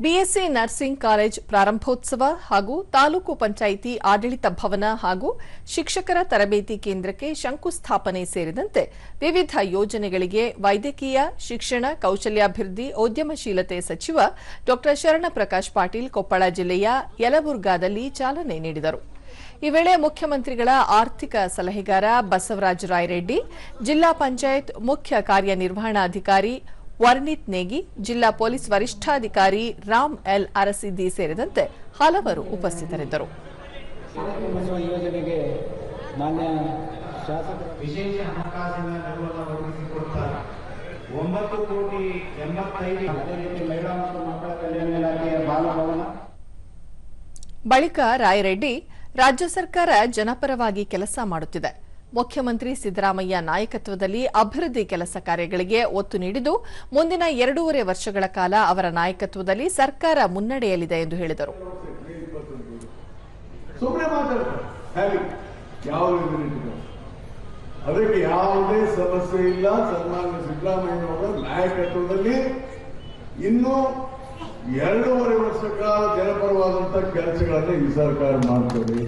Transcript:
BSc nursing college ಪ್ರಾರಂಭೋತ್ಸವ ಹಾಗೂ ತಾಲೂಕು ಪಂಚಾಯಿತಿ ಆಡಳಿತ ಭವನ ಹಾಗೂ ಶಿಕ್ಷಕರ ತರಬೇತಿ ಕೇಂದ್ರಕ್ಕೆ ಶಂಕುಸ್ಥಾಪನೆ ಸೇರಿದಂತೆ ವಿವಿಧ ಯೋಜನೆಗಳಿಗೆ ವೈದ್ಯಕೀಯ ಶಿಕ್ಷಣ ಕೌಶಲ್ಯಾಭಿವೃದ್ಧಿ ಉದ್ಯಮಶೀಲತೆ ಸಚಿವ ಡಾ ಶರಣಪ್ರಕಾಶ್ ಪಾಟೀಲ್ ಕೊಪ್ಪಳ ಜಿಲ್ಲೆಯ ಯಲಬುರ್ಗಾದಲ್ಲಿ ಚಾಲನೆ ನೀಡಿದರು. ಈ ವೇಳೆ ಮುಖ್ಯಮಂತ್ರಿಗಳ ಆರ್ಥಿಕ ಸಲಹೆಗಾರ ಬಸವರಾಜ ರಾಯರೆಡ್ಡಿ, ಜಿಲ್ಲಾ ಪಂಚಾಯತ್ ಮುಖ್ಯ ಕಾರ್ಯನಿರ್ವಹಣಾಧಿಕಾರಿ ವರ್ಣಿತ್ ನೇಗಿ, ಜಿಲ್ಲಾ ಪೊಲೀಸ್ ವರಿಷ್ಠಾಧಿಕಾರಿ ರಾಮ್ ಎಲ್ ಅರಸಿದ್ದಿ ಸೇರಿದಂತೆ ಹಲವರು ಉಪಸ್ಥಿತರಿದ್ದರು. ವಿಶೇಷ ಹಣಕಾಸಿನ ನೆರವನ್ನು ಒದಗಿಸಿಕೊಡುತ್ತಾರೆ. 9 ಕೋಟಿ 85 ಅದೇ ರೀತಿ ಮಹಿಳಾ ಮತ್ತು ಮಕ್ಕಳ ಕಲ್ಯಾಣ ಇಲಾಖೆಯ ಬಾಲಭವನ. ಬಳಿಕ ರಾಯರೆಡ್ಡಿ, ರಾಜ್ಯ ಸರ್ಕಾರ ಜನಪರವಾಗಿ ಕೆಲಸ ಮಾಡುತ್ತಿದೆ. ಮುಖ್ಯಮಂತ್ರಿ ಸಿದ್ದರಾಮಯ್ಯ ನಾಯಕತ್ವದಲ್ಲಿ ಅಭಿವೃದ್ಧಿ ಕೆಲಸ ಕಾರ್ಯಗಳಿಗೆ ಒತ್ತು ನೀಡಿದ್ದು, ಮುಂದಿನ 2.5 ವರ್ಷಗಳ ಕಾಲ ಅವರ ನಾಯಕತ್ವದಲ್ಲಿ ಸರ್ಕಾರ ಮುನ್ನಡೆಯಲಿದೆ ಎಂದು ಹೇಳಿದರು. ಅದಕ್ಕೆ ಯಾವುದೇ ಸಮಸ್ಯೆ ಇಲ್ಲ. ಸನ್ಮಾನ್ಯ ಸಿದ್ದರಾಮಯ್ಯನವರ ನಾಯಕತ್ವದಲ್ಲಿ ಇನ್ನೂ 2.5 ವರ್ಷ ಕಾಲ ಜನಪರವಾದಂತಹ ಕೆಲಸಗಳನ್ನು ಈ ಸರ್ಕಾರ ಮಾಡ್ತದೆ.